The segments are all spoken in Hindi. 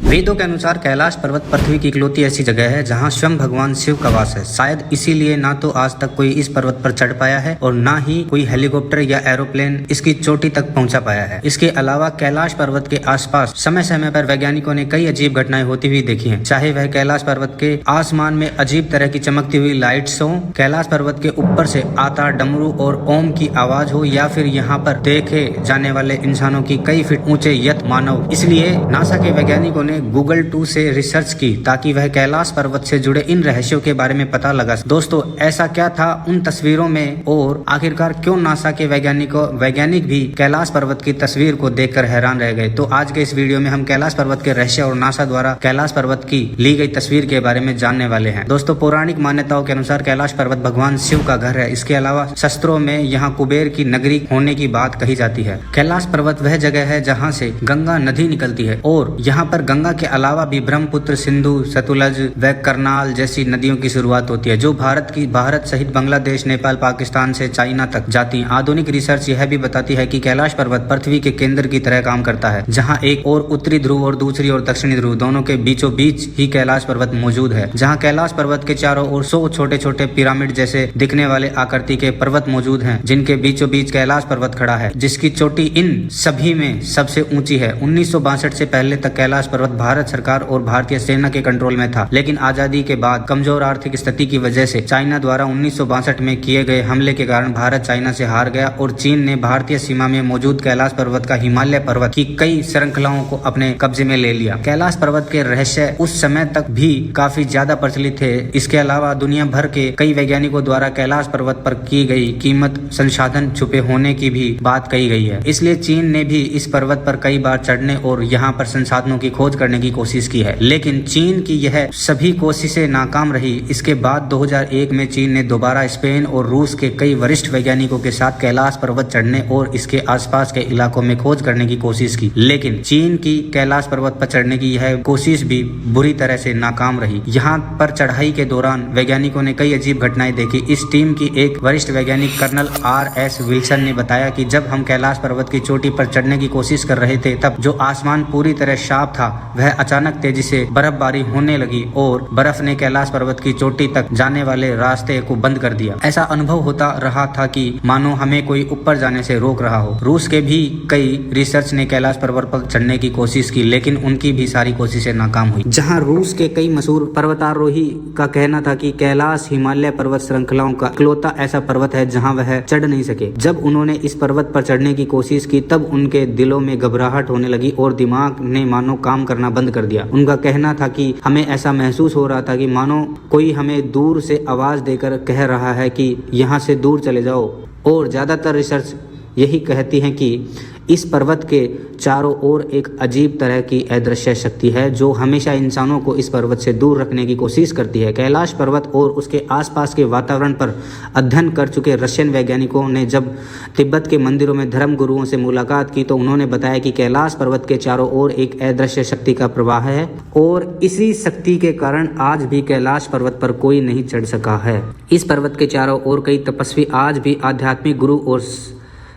वेदों के अनुसार कैलाश पर्वत पृथ्वी की इकलौती ऐसी जगह है जहां स्वयं भगवान शिव का वास है। शायद इसीलिए ना तो आज तक कोई इस पर्वत पर चढ़ पाया है और ना ही कोई हेलीकॉप्टर या एरोप्लेन इसकी चोटी तक पहुंचा पाया है। इसके अलावा कैलाश पर्वत के आसपास समय समय पर वैज्ञानिकों ने कई अजीब घटनाएं होती हुई देखी हैं। चाहे वह कैलाश पर्वत के आसमान में अजीब तरह की चमकती हुई लाइट्स हो, कैलाश पर्वत के ऊपर से आता डमरू और ओम की आवाज हो, या फिर यहाँ पर देखे जाने वाले इंसानों की कई फीट ऊंचे यत मानव। इसलिए नासा के वैज्ञानिकों ने गूगल 2 से रिसर्च की ताकि वह कैलाश पर्वत से जुड़े इन रहस्यों के बारे में पता लगा। दोस्तों, ऐसा क्या था उन तस्वीरों में और आखिरकार क्यों नासा के वैज्ञानिक भी कैलाश पर्वत की तस्वीर को देखकर हैरान रह गए। तो आज के इस वीडियो में हम कैलाश पर्वत के रहस्य और नासा द्वारा कैलाश पर्वत की ली गई तस्वीर के बारे में जानने वाले हैं। दोस्तों, पौराणिक मान्यताओं के अनुसार कैलाश पर्वत भगवान शिव का घर है। इसके अलावा शास्त्रों में यहाँ कुबेर की नगरी होने की बात कही जाती है। कैलाश पर्वत वह जगह है जहाँ से गंगा नदी निकलती है और यहाँ पर गंगा के अलावा भी ब्रह्मपुत्र, सिंधु, सतलुज व करनाल जैसी नदियों की शुरुआत होती है जो भारत सहित बांग्लादेश, नेपाल, पाकिस्तान से चाइना तक जाती है। आधुनिक रिसर्च यह भी बताती है कि कैलाश पर्वत पृथ्वी के केंद्र की तरह काम करता है, जहां एक और उत्तरी ध्रुव और दूसरी ओर दक्षिणी ध्रुव दोनों के बीचों बीच ही कैलाश पर्वत मौजूद है। जहां कैलाश पर्वत के चारों ओर 100 छोटे छोटे पिरामिड जैसे दिखने वाले आकृति के पर्वत मौजूद हैं, जिनके बीचों बीच कैलाश पर्वत खड़ा है, जिसकी चोटी इन सभी में सबसे ऊंची है। 1962 से पहले तक कैलाश पर्वत भारत सरकार और भारतीय सेना के कंट्रोल में था, लेकिन आजादी के बाद कमजोर आर्थिक स्थिति की वजह से चाइना द्वारा 1962 में किए गए हमले के कारण भारत चाइना से हार गया और चीन ने भारतीय सीमा में मौजूद कैलाश पर्वत का हिमालय पर्वत की कई श्रृंखलाओं को अपने कब्जे में ले लिया। कैलाश पर्वत के रहस्य उस समय तक भी काफी ज्यादा प्रचलित थे। इसके अलावा दुनिया भर के कई वैज्ञानिकों द्वारा कैलाश पर्वत पर की गई कीमत संसाधन छुपे होने की भी बात कही गई है। इसलिए चीन ने भी इस पर्वत पर कई बार चढ़ने और यहाँ पर संसाधनों की खोज करने की कोशिश की है, लेकिन चीन की यह सभी कोशिशें नाकाम रही। इसके बाद 2001 में चीन ने दोबारा स्पेन और रूस के कई वरिष्ठ वैज्ञानिकों के साथ कैलाश पर्वत चढ़ने और इसके आसपास के इलाकों में खोज करने की कोशिश की, लेकिन चीन की कैलाश पर्वत पर चढ़ने की यह कोशिश भी बुरी तरह से नाकाम रही। यहाँ पर चढ़ाई के दौरान वैज्ञानिकों ने कई अजीब घटनाएं देखी। इस टीम की एक वरिष्ठ वैज्ञानिक कर्नल RS विल्सन ने बताया कि जब हम कैलाश पर्वत की चोटी पर चढ़ने की कोशिश कर रहे थे, तब जो आसमान पूरी तरह साफ था वह अचानक तेजी से बर्फबारी होने लगी और बर्फ ने कैलाश पर्वत की चोटी तक जाने वाले रास्ते को बंद कर दिया। ऐसा अनुभव होता रहा था कि मानो हमें कोई ऊपर जाने से रोक रहा हो। रूस के भी कई रिसर्च ने कैलाश पर्वत पर चढ़ने की कोशिश की, लेकिन उनकी भी सारी कोशिशें नाकाम हुई। जहां रूस के कई मशहूर पर्वतारोही का कहना था कि कैलाश हिमालय पर्वत श्रृंखलाओं का इकलौता ऐसा पर्वत है जहां वह चढ़ नहीं सके। जब उन्होंने इस पर्वत पर चढ़ने की कोशिश की, तब उनके दिलों में घबराहट होने लगी और दिमाग ने मानो काम करना बंद कर दिया। उनका कहना था कि हमें ऐसा महसूस हो रहा था कि मानो कोई हमें दूर से आवाज देकर कह रहा है कि यहाँ से दूर चले जाओ। और ज्यादातर रिसर्च यही कहती हैं कि इस पर्वत के चारों ओर एक अजीब तरह की अदृश्य शक्ति है जो हमेशा इंसानों को इस पर्वत से दूर रखने की कोशिश करती है। कैलाश पर्वत और उसके आसपास के वातावरण पर अध्ययन कर चुके रशियन वैज्ञानिकों ने जब तिब्बत के मंदिरों में धर्म गुरुओं से मुलाकात की तो उन्होंने बताया कि कैलाश पर्वत के चारों ओर एक अदृश्य शक्ति का प्रवाह है और इसी शक्ति के कारण आज भी कैलाश पर्वत पर कोई नहीं चढ़ सका है। इस पर्वत के चारों ओर कई तपस्वी आज भी आध्यात्मिक गुरु और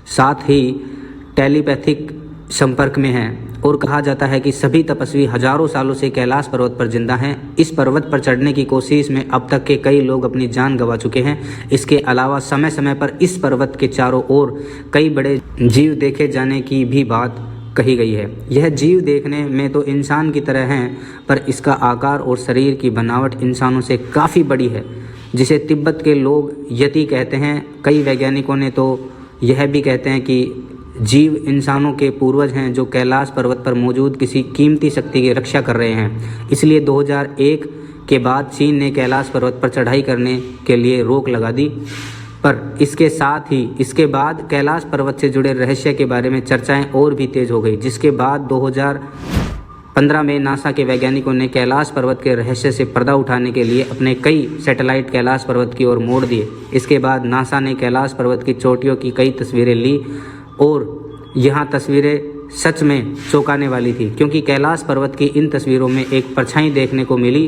साथ ही टेलीपैथिक संपर्क में हैं और कहा जाता है कि सभी तपस्वी हजारों सालों से कैलाश पर्वत पर जिंदा हैं। इस पर्वत पर चढ़ने की कोशिश में अब तक के कई लोग अपनी जान गंवा चुके हैं। इसके अलावा समय समय पर इस पर्वत के चारों ओर कई बड़े जीव देखे जाने की भी बात कही गई है। यह जीव देखने में तो इंसान की तरह हैं, पर इसका आकार और शरीर की बनावट इंसानों से काफ़ी बड़ी है, जिसे तिब्बत के लोग यति कहते हैं। कई वैज्ञानिकों ने तो यह भी कहते हैं कि जीव इंसानों के पूर्वज हैं जो कैलाश पर्वत पर मौजूद किसी कीमती शक्ति की रक्षा कर रहे हैं। इसलिए 2001 के बाद चीन ने कैलाश पर्वत पर चढ़ाई करने के लिए रोक लगा दी। पर इसके साथ ही इसके बाद कैलाश पर्वत से जुड़े रहस्य के बारे में चर्चाएं और भी तेज हो गई, जिसके बाद 2015 में नासा के वैज्ञानिकों ने कैलाश पर्वत के रहस्य से पर्दा उठाने के लिए अपने कई सैटेलाइट कैलाश पर्वत की ओर मोड़ दिए। इसके बाद नासा ने कैलाश पर्वत की चोटियों की कई तस्वीरें ली और यहाँ तस्वीरें सच में चौंकाने वाली थी, क्योंकि कैलाश पर्वत की इन तस्वीरों में एक परछाई देखने को मिली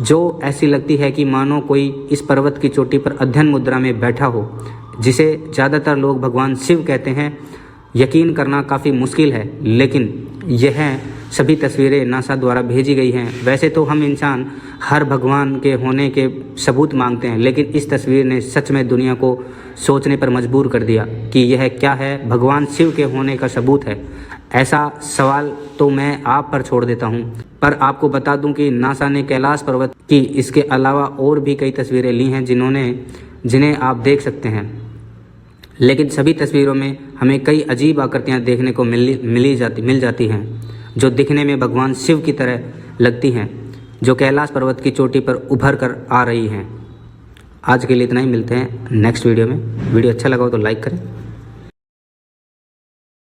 जो ऐसी लगती है कि मानो कोई इस पर्वत की चोटी पर अध्ययन मुद्रा में बैठा हो, जिसे ज़्यादातर लोग भगवान शिव कहते हैं। यकीन करना काफ़ी मुश्किल है, लेकिन यह सभी तस्वीरें नासा द्वारा भेजी गई हैं। वैसे तो हम इंसान हर भगवान के होने के सबूत मांगते हैं, लेकिन इस तस्वीर ने सच में दुनिया को सोचने पर मजबूर कर दिया कि यह क्या है, भगवान शिव के होने का सबूत है। ऐसा सवाल तो मैं आप पर छोड़ देता हूं, पर आपको बता दूं कि नासा ने कैलाश पर्वत की इसके अलावा और भी कई तस्वीरें ली हैं जिन्हें आप देख सकते हैं। लेकिन सभी तस्वीरों में हमें कई अजीब आकृतियां देखने को मिल जाती हैं, जो दिखने में भगवान शिव की तरह लगती हैं, जो कैलाश पर्वत की चोटी पर उभर कर आ रही हैं। आज के लिए इतना ही, मिलते हैं नेक्स्ट वीडियो में। वीडियो अच्छा लगा हो तो लाइक करें।